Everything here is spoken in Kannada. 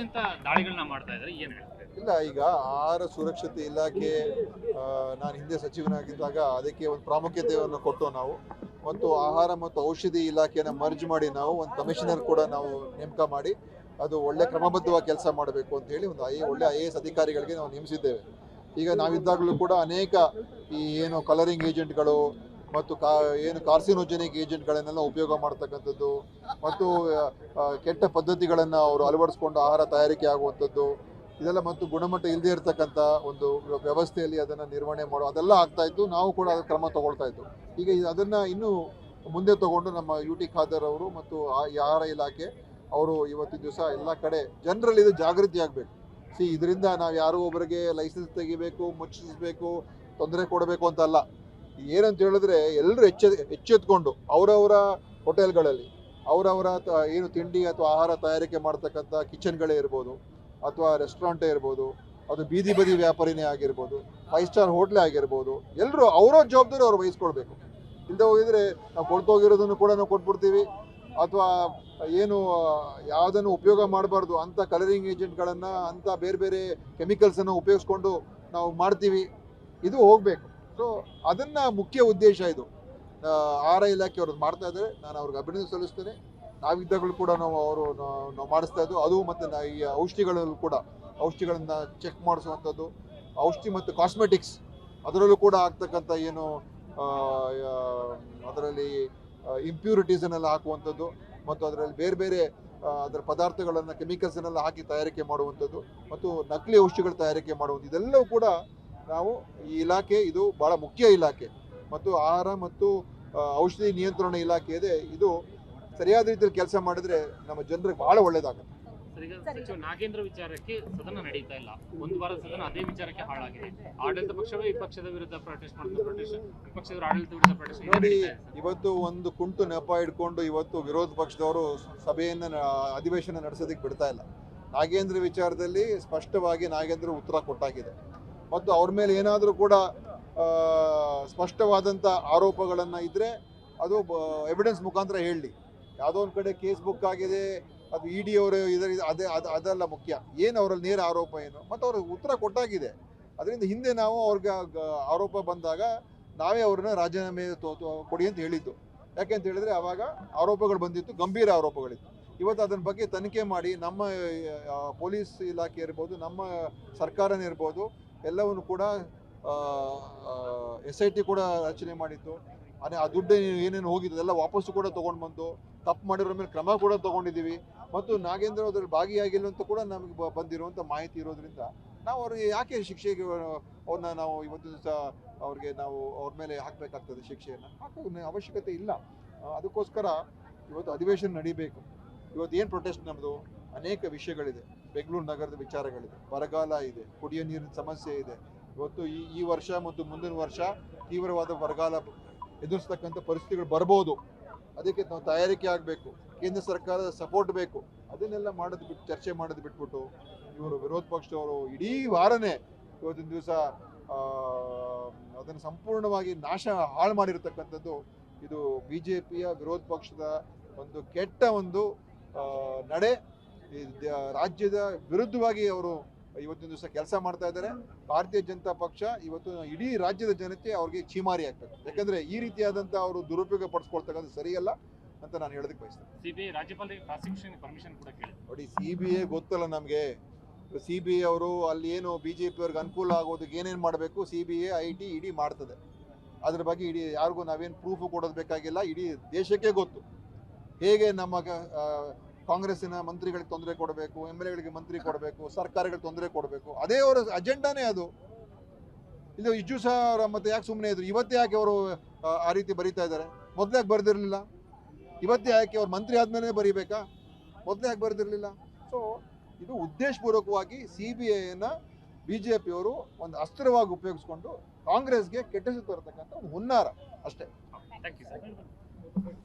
ಅಂತ ದಾಳಿಗಳನ್ನ ಮಾಡ್ತಾ ಇದ್ದಾರೆ, ಏನು ಹೇಳ್ತಾರೆ? ಇಲ್ಲ, ಈಗ ಆಹಾರ ಸುರಕ್ಷತೆ ಇಲಾಖೆ ನಾನು ಹಿಂದೆ ಸಚಿವನಾಗಿದ್ದಾಗ ಅದಕ್ಕೆ ಒಂದು ಪ್ರಾಮುಖ್ಯತೆಯನ್ನು ಕೊಟ್ಟು ನಾವು ಮತ್ತು ಆಹಾರ ಮತ್ತು ಔಷಧಿ ಇಲಾಖೆಯನ್ನು ಮರ್ಜ್ ಮಾಡಿ ನಾವು ಒಂದು ಕಮಿಷನರ್ ಕೂಡ ನಾವು ನೇಮಕ ಮಾಡಿ ಅದು ಒಳ್ಳೆ ಕ್ರಮಬದ್ಧವಾಗಿ ಕೆಲಸ ಮಾಡಬೇಕು ಅಂತ ಹೇಳಿ ಒಂದು ಒಳ್ಳೆ IAS ಅಧಿಕಾರಿಗಳಿಗೆ ನಾವು ನೇಮಿಸಿದ್ದೇವೆ. ಈಗ ನಾವಿದ್ದಾಗಲೂ ಕೂಡ ಅನೇಕ ಈ ಏನು ಕಲರಿಂಗ್ ಏಜೆಂಟ್ಗಳು ಮತ್ತು ಏನು ಕಾರ್ಸಿನೋಜೆನಿಕ್ ಏಜೆಂಟ್ಗಳನ್ನೆಲ್ಲ ಉಪಯೋಗ ಮಾಡ್ತಕ್ಕಂಥದ್ದು ಮತ್ತು ಕೆಟ್ಟ ಪದ್ಧತಿಗಳನ್ನು ಅವರು ಅಳವಡಿಸ್ಕೊಂಡು ಆಹಾರ ತಯಾರಿಕೆ ಆಗುವಂಥದ್ದು ಇದೆಲ್ಲ ಮತ್ತು ಗುಣಮಟ್ಟ ಇಲ್ಲದೆ ಇರತಕ್ಕಂಥ ಒಂದು ವ್ಯವಸ್ಥೆಯಲ್ಲಿ ಅದನ್ನು ನಿರ್ವಹಣೆ ಮಾಡೋ ಅದೆಲ್ಲ ಆಗ್ತಾಯಿತ್ತು. ನಾವು ಕೂಡ ಅದು ಕ್ರಮ ತಗೊಳ್ತಾ ಇತ್ತು. ಈಗ ಅದನ್ನು ಇನ್ನೂ ಮುಂದೆ ತಗೊಂಡು ನಮ್ಮ UT ಖಾದರ್ ಅವರು ಮತ್ತು ಆಹಾರ ಇಲಾಖೆ ಅವರು ಇವತ್ತಿನ ದಿವಸ ಎಲ್ಲ ಕಡೆ ಜನರಲ್ಲಿ ಇದು ಜಾಗೃತಿ ಆಗಬೇಕು. ಇದರಿಂದ ನಾವು ಯಾರೋ ಒಬ್ಬರಿಗೆ ಲೈಸೆನ್ಸ್ ತೆಗಿಬೇಕು, ಮುಚ್ಚಿಸಬೇಕು, ತೊಂದರೆ ಕೊಡಬೇಕು ಅಂತಲ್ಲ. ಏನಂತ ಹೇಳಿದ್ರೆ ಎಲ್ಲರೂ ಎಚ್ಚೆತ್ಕೊಂಡು ಅವರವರ ಹೋಟೆಲ್ಗಳಲ್ಲಿ ಅವರವರ ಏನು ತಿಂಡಿ ಅಥವಾ ಆಹಾರ ತಯಾರಿಕೆ ಮಾಡ್ತಕ್ಕಂಥ ಕಿಚನ್ಗಳೇ ಇರ್ಬೋದು ಅಥವಾ ರೆಸ್ಟೋರೆಂಟೇ ಇರ್ಬೋದು, ಅದು ಬೀದಿ ಬದಿ ವ್ಯಾಪಾರಿನೇ ಆಗಿರ್ಬೋದು, 5 ಸ್ಟಾರ್ ಹೋಟ್ಲೇ ಆಗಿರ್ಬೋದು, ಎಲ್ಲರೂ ಅವರ ಜವಾಬ್ದಾರಿ ಅವ್ರು ವಹಿಸ್ಕೊಳ್ಬೇಕು. ಇಲ್ಲದೆ ಹೋಗಿದ್ರೆ ನಾವು ಕೊಡ್ತೋಗಿರೋದನ್ನು ಕೂಡ ನಾವು ಕೊಟ್ಬಿಡ್ತೀವಿ ಅಥವಾ ಏನು ಯಾವುದನ್ನು ಉಪಯೋಗ ಮಾಡಬಾರ್ದು ಅಂಥ ಕಲರಿಂಗ್ ಏಜೆಂಟ್ಗಳನ್ನು ಅಂಥ ಬೇರೆ ಬೇರೆ ಕೆಮಿಕಲ್ಸನ್ನು ಉಪಯೋಗಿಸ್ಕೊಂಡು ನಾವು ಮಾಡ್ತೀವಿ. ಇದು ಹೋಗಬೇಕು. ಸೊ ಅದನ್ನು ಮುಖ್ಯ ಉದ್ದೇಶ ಇದು ಆಹಾರ ಇಲಾಖೆ ಅವ್ರದ್ದು ಮಾಡ್ತಾ ಇದ್ದಾರೆ. ನಾನು ಅವ್ರಿಗೆ ಅಭಿನಂದನೆ ಸಲ್ಲಿಸ್ತೇನೆ. ನಾವಿದ್ದಾಗಲೂ ಕೂಡ ನಾವು ಮಾಡಿಸ್ತಾ ಇದ್ದು ಅದು ಮತ್ತು ಈ ಔಷಧಿಗಳಲ್ಲೂ ಕೂಡ ಔಷಧಿಗಳನ್ನು ಚೆಕ್ ಮಾಡಿಸುವಂಥದ್ದು, ಔಷಧಿ ಮತ್ತು ಕಾಸ್ಮೆಟಿಕ್ಸ್ ಅದರಲ್ಲೂ ಕೂಡ ಆಗ್ತಕ್ಕಂಥ ಏನು ಅದರಲ್ಲಿ ಇಂಪ್ಯೂರಿಟೀಸನ್ನೆಲ್ಲ ಹಾಕುವಂಥದ್ದು ಮತ್ತು ಅದರಲ್ಲಿ ಬೇರೆ ಬೇರೆ ಅದರ ಪದಾರ್ಥಗಳನ್ನು ಕೆಮಿಕಲ್ಸನ್ನೆಲ್ಲ ಹಾಕಿ ತಯಾರಿಕೆ ಮಾಡುವಂಥದ್ದು ಮತ್ತು ನಕಲಿ ಔಷಧಿಗಳ ತಯಾರಿಕೆ ಮಾಡುವಂಥದ್ದು ಇದೆಲ್ಲವೂ ಕೂಡ ನಾವು ಈ ಇಲಾಖೆ ಇದು ಭಾಳ ಮುಖ್ಯ ಇಲಾಖೆ ಮತ್ತು ಆಹಾರ ಮತ್ತು ಔಷಧಿ ನಿಯಂತ್ರಣ ಇಲಾಖೆ ಇದೆ. ಇದು ಸರಿಯಾದ ರೀತಿಯಲ್ಲಿ ಕೆಲಸ ಮಾಡಿದ್ರೆ ನಮ್ಮ ಜನರಿಗೆ ಬಹಳ ಒಳ್ಳೇದಾಗುತ್ತೆ. ಈಗ ಸಚಿವ ನಾಗೇಂದ್ರ ವಿಚಾರಕ್ಕೆ ಸದನ ನಡೀತಾ ಇಲ್ಲ. ಒಂದು ವಾರದ ಸದನ ಅದೇ ವಿಚಾರಕ್ಕೆ ಹಾಳಾಗಿದೆ. ಆಡಳಿತ ಪಕ್ಷವೇ ವಿಪಕ್ಷದ ವಿರುದ್ಧ ಪ್ರೊಟೆಸ್ಟ್ ಮಾಡ್ತಾರೆ, ವಿಪಕ್ಷದವರು ಆಡಳಿತ ವಿರುದ್ಧ ಪ್ರೊಟೆಸ್ಟ್. ನೋಡಿ, ಇವತ್ತು ಒಂದು ಕುಂಟು ನೆಪ ಇಟ್ಕೊಂಡು ಇವತ್ತು ವಿರೋಧ ಪಕ್ಷದವರು ಸಭೆಯನ್ನು ಅಧಿವೇಶನ ನಡೆಸೋದಕ್ಕೆ ಬಿಡ್ತಾ ಇಲ್ಲ. ನಾಗೇಂದ್ರ ವಿಚಾರದಲ್ಲಿ ಸ್ಪಷ್ಟವಾಗಿ ನಾಗೇಂದ್ರ ಉತ್ತರ ಕೊಟ್ಟಾಗಿದೆ ಮತ್ತು ಅವ್ರ ಮೇಲೆ ಏನಾದರೂ ಕೂಡ ಸ್ಪಷ್ಟವಾದಂಥ ಆರೋಪಗಳನ್ನು ಇದ್ದರೆ ಅದು ಎವಿಡೆನ್ಸ್ ಮುಖಾಂತರ ಹೇಳಲಿ. ಯಾವುದೋ ಒಂದು ಕಡೆ ಕೇಸ್ ಬುಕ್ ಆಗಿದೆ, ಅದು ED ಅವರು ಅದೆಲ್ಲ ಮುಖ್ಯ. ಏನು ಅವರಲ್ಲಿ ನೇರ ಆರೋಪ ಏನು ಮತ್ತು ಅವ್ರಿಗೆ ಉತ್ತರ ಕೊಟ್ಟಾಗಿದೆ. ಅದರಿಂದ ಹಿಂದೆ ನಾವು ಅವ್ರಿಗೆ ಆರೋಪ ಬಂದಾಗ ನಾವೇ ಅವ್ರನ್ನ ರಾಜೀನಾಮೆ ಕೊಡಿ ಅಂತ ಹೇಳಿದ್ದು. ಯಾಕೆ ಅಂತ ಹೇಳಿದ್ರೆ ಆವಾಗ ಆರೋಪಗಳು ಬಂದಿತ್ತು, ಗಂಭೀರ ಆರೋಪಗಳಿತ್ತು. ಇವತ್ತು ಅದನ್ನ ಬಗ್ಗೆ ತನಿಖೆ ಮಾಡಿ ನಮ್ಮ ಪೊಲೀಸ್ ಇಲಾಖೆ ಇರ್ಬೋದು, ನಮ್ಮ ಸರ್ಕಾರನೇ ಇರ್ಬೋದು, ಎಲ್ಲವನ್ನು ಕೂಡ SIT ಕೂಡ ರಚನೆ ಮಾಡಿತ್ತು. ಆ ದುಡ್ಡು ಏನೇನು ಹೋಗಿದ್ದು ಎಲ್ಲ ವಾಪಸ್ಸು ಕೂಡ ತೊಗೊಂಡು ಬಂದು ತಪ್ಪು ಮಾಡಿರೋ ಮೇಲೆ ಕ್ರಮ ಕೂಡ ತೊಗೊಂಡಿದ್ದೀವಿ. ಮತ್ತು ನಾಗೇಂದ್ರ ಅದರಲ್ಲಿ ಭಾಗಿಯಾಗಿಲ್ಲ ಅಂತ ಕೂಡ ನಮಗೆ ಬಂದಿರುವಂಥ ಮಾಹಿತಿ ಇರೋದ್ರಿಂದ ನಾವು ಅವ್ರಿಗೆ ಯಾಕೆ ಶಿಕ್ಷೆಗೆ ಅವ್ರನ್ನ ನಾವು ಇವತ್ತು ದಿವಸ ಅವ್ರಿಗೆ ನಾವು ಅವ್ರ ಮೇಲೆ ಹಾಕಬೇಕಾಗ್ತದೆ, ಶಿಕ್ಷೆಯನ್ನು ಹಾಕೋ ಅವಶ್ಯಕತೆ ಇಲ್ಲ. ಅದಕ್ಕೋಸ್ಕರ ಇವತ್ತು ಅಧಿವೇಶನ ನಡೀಬೇಕು. ಇವತ್ತು ಏನು ಪ್ರೊಟೆಸ್ಟ್ ನಮ್ಮದು ಅನೇಕ ವಿಷಯಗಳಿದೆ. ಬೆಂಗಳೂರು ನಗರದ ವಿಚಾರಗಳಿದೆ, ಬರಗಾಲ ಇದೆ, ಕುಡಿಯೋ ನೀರಿನ ಸಮಸ್ಯೆ ಇದೆ. ಇವತ್ತು ಈ ವರ್ಷ ಮತ್ತು ಮುಂದಿನ ವರ್ಷ ತೀವ್ರವಾದ ಬರಗಾಲ ಎದುರಿಸ್ತಕ್ಕಂಥ ಪರಿಸ್ಥಿತಿಗಳು ಬರ್ಬೋದು. ಅದಕ್ಕೆ ನಾವು ತಯಾರಿಕೆ ಆಗಬೇಕು. ಕೇಂದ್ರ ಸರ್ಕಾರದ ಸಪೋರ್ಟ್ ಬೇಕು. ಅದನ್ನೆಲ್ಲ ಮಾಡೋದು ಬಿಟ್ಟು ಚರ್ಚೆ ಮಾಡೋದು ಬಿಟ್ಬಿಟ್ಟು ಇವರು ವಿರೋಧ ಪಕ್ಷದವರು ಇಡೀ ವಾರನೇ ಇವತ್ತಿನ ದಿವಸ ಅದನ್ನು ಸಂಪೂರ್ಣವಾಗಿ ಹಾಳು ಮಾಡಿರ್ತಕ್ಕಂಥದ್ದು ಇದು BJPಯ ವಿರೋಧ ಪಕ್ಷದ ಒಂದು ಕೆಟ್ಟ ಒಂದು ನಡೆ. ರಾಜ್ಯದ ವಿರುದ್ಧವಾಗಿ ಅವರು ಇವತ್ತಿನ ದಿವಸ ಕೆಲಸ ಮಾಡ್ತಾ ಇದ್ದಾರೆ. ಭಾರತೀಯ ಜನತಾ ಪಕ್ಷ ಇವತ್ತು ಇಡೀ ರಾಜ್ಯದ ಜನತೆ ಅವ್ರಿಗೆ ಚೀಮಾರಿ ಆಗ್ತದೆ. ಯಾಕಂದ್ರೆ ಈ ರೀತಿಯಾದಂಥ ಅವರು ದುರುಪಯೋಗ ಪಡಿಸ್ಕೊಳ್ತಕ್ಕಂಥ ಸರಿಯಲ್ಲ ಅಂತ ನಾನು ಹೇಳೋದಕ್ಕೆ ಬಯಸ್ತೇನೆ. CBI ರಾಜ್ಯಪಾಲರಿಗೆ ಪ್ರಾಸಿಕ್ಯೂಷನ್ ಪರ್ಮಿಷನ್ ಕೂಡ ಕೇಳಿ ನೋಡಿ, CBI ಗೊತ್ತಲ್ಲ ನಮಗೆ. CBI ಅವರು ಅಲ್ಲಿ ಏನು BJP ಅವ್ರಿಗೆ ಅನುಕೂಲ ಆಗೋದಕ್ಕೆ ಏನೇನು ಮಾಡಬೇಕು CBI IT ED ಮಾಡ್ತದೆ. ಅದ್ರ ಬಗ್ಗೆ ಇಡೀ ಯಾರಿಗೂ ನಾವೇನು ಪ್ರೂಫ್ ಕೊಡೋದು ಬೇಕಾಗಿಲ್ಲ. ಇಡೀ ದೇಶಕ್ಕೆ ಗೊತ್ತು ಹೇಗೆ ನಮ್ಮ ಕಾಂಗ್ರೆಸ್ಸಿನ ಮಂತ್ರಿಗಳಿಗೆ ತೊಂದರೆ ಕೊಡಬೇಕು, MLAಗಳಿಗೆ ಮಂತ್ರಿ ಕೊಡಬೇಕು, ಸರ್ಕಾರಗಳಿಗೆ ತೊಂದರೆ ಕೊಡಬೇಕು. ಅದೇ ಅವರ ಅಜೆಂಡಾನೇ ಅದು. ಇದು ಇಜ್ಜು ಸಹ ಮತ್ತೆ ಯಾಕೆ ಸುಮ್ಮನೆ ಇದ್ರು? ಇವತ್ತೇ ಯಾಕೆ ಅವರು ಆ ರೀತಿ ಬರೀತಾ ಇದ್ದಾರೆ? ಮೊದಲೇ ಯಾಕೆ ಬರೆದಿರಲಿಲ್ಲ? ಇವತ್ತೇ ಯಾಕೆ ಅವ್ರು ಮಂತ್ರಿ ಆದಮೇಲೆ ಬರೀಬೇಕಾ? ಮೊದಲೇ ಯಾಕೆ ಬರೆದಿರಲಿಲ್ಲ? ಸೊ ಇದು ಉದ್ದೇಶಪೂರ್ವಕವಾಗಿ CBIಯನ್ನು BJPಯವರು ಒಂದು ಅಸ್ತ್ರವಾಗಿ ಉಪಯೋಗಿಸ್ಕೊಂಡು ಕಾಂಗ್ರೆಸ್ಗೆ ಕೆಟ್ಟ ಹೆಸರು ತರತಕ್ಕಂಥ ಒಂದು ಹುನ್ನಾರ ಅಷ್ಟೇ.